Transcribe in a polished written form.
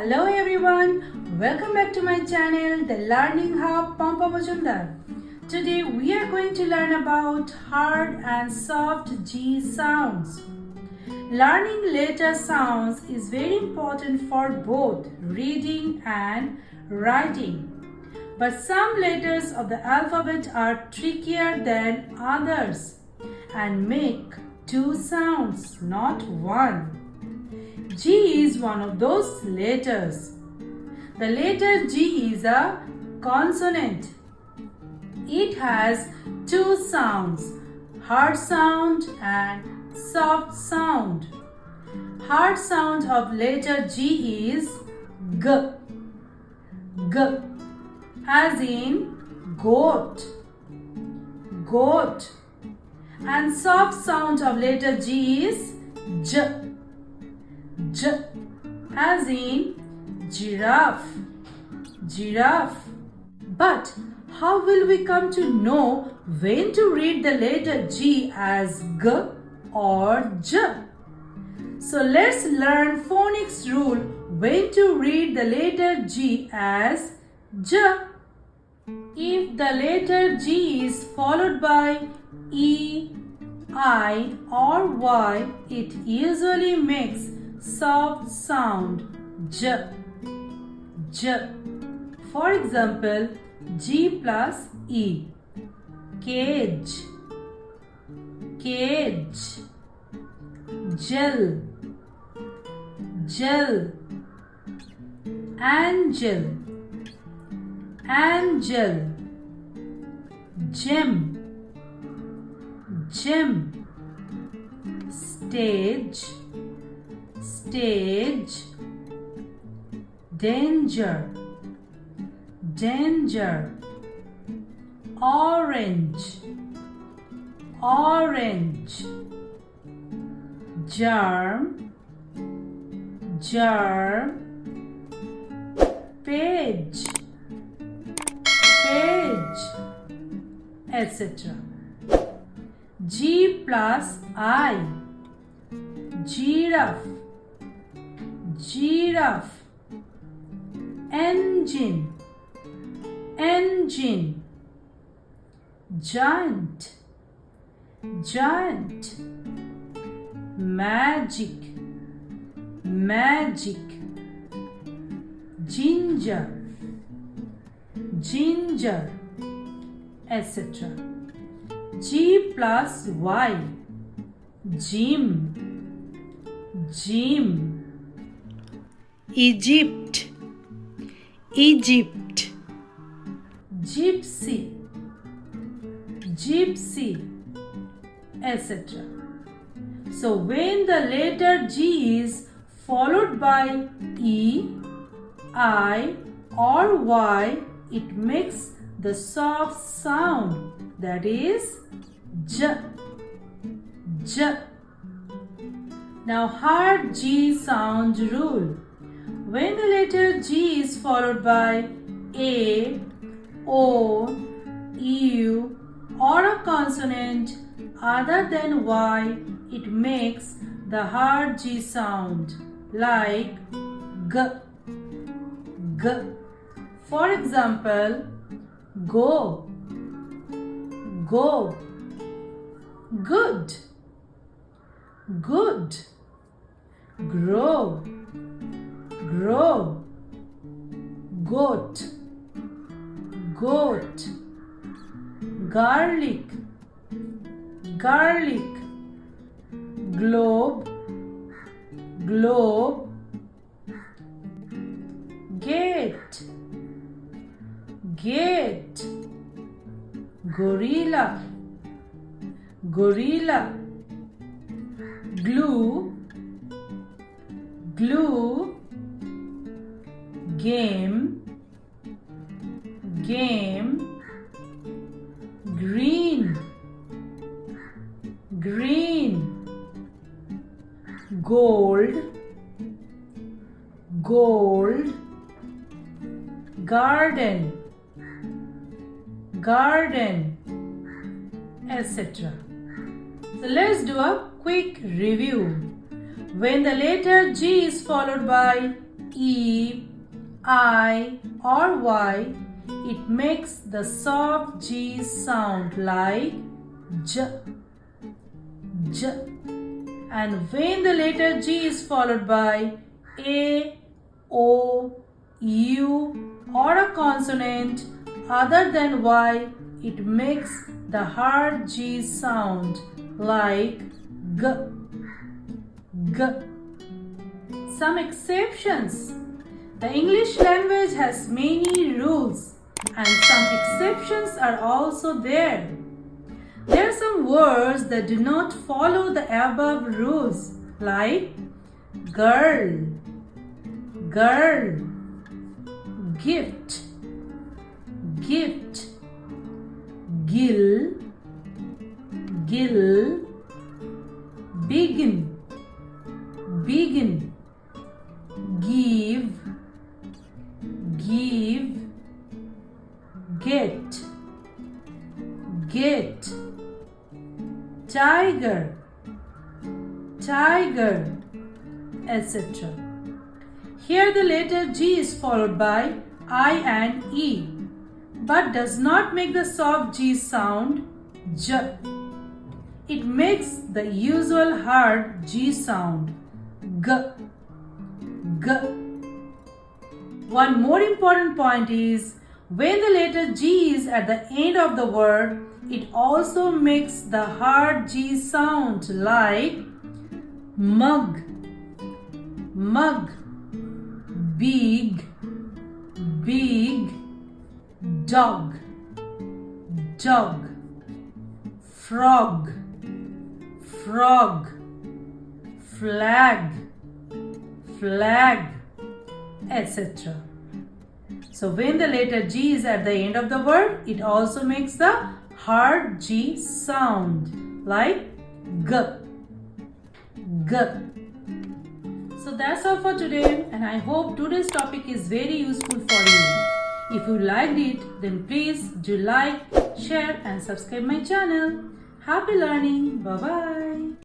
Hello everyone, welcome back to my channel, the Learning Hub Pampa Majumdar. Today we are going to learn about hard and soft G sounds. Learning letter sounds is very important for both reading and writing. But some letters of the alphabet are trickier than others and make two sounds, not one. G is one of those letters. The letter G is a consonant. It has two sounds, hard sound and soft sound. Hard sound of letter G is G. G as in goat, goat. And soft sound of letter G is J. J as in giraffe, giraffe. But how will we come to know when to read the letter G as G or J? So let's learn phonics rule when to read the letter G as J. If the letter G is followed by E, I or Y, it usually makes soft sound J, J. For example, G plus E, cage, cage. Gel, gel. Angel, angel. Gem, gem. Stage, stage. Danger, danger. Orange, orange. Germ, germ. Page, page, etc. G plus I, giraffe, giraffe. Engine, engine. Giant, giant. Magic, magic. Ginger, ginger, etc. G plus Y, gym, gym. Egypt, Egypt. Gypsy, gypsy, etc. So when the letter G is followed by E, I or Y, it makes the soft sound, that is J, J. Now hard G sound rule. When the letter G is followed by A, O, U or a consonant other than Y, it makes the hard G sound like G, G. For example, go, go. Good, good. Grow, grow. Goat, goat. Garlic, garlic. Globe, globe. Gate, gate. Gorilla, gorilla. Glue, glue. Game, game. Green, green. Gold, gold. Garden, garden, etc. So let's do a quick review. When the letter G is followed by E, I or Y, it makes the soft G sound like J, J. And when the letter G is followed by A, O, U or a consonant other than Y, it makes the hard G sound like G, G. Some exceptions. The English language has many rules and some exceptions are also there. There are some words that do not follow the above rules like girl, girl, gift, gift, gill, gill, begin, begin, give, give, get, get, tiger, tiger, etc. Here the letter G is followed by I and E, but does not make the soft G sound J. It makes the usual hard G sound G, G. One more important point is when the letter G is at the end of the word, it also makes the hard G sound like mug, mug, big, big, dog, dog, frog, frog, flag, flag, etc. So when the letter G is at the end of the word, it also makes the hard G sound like G, G. So that's all for today, and I hope today's topic is very useful for you. If you liked it, then please do like, share and subscribe my channel. Happy learning. Bye-bye.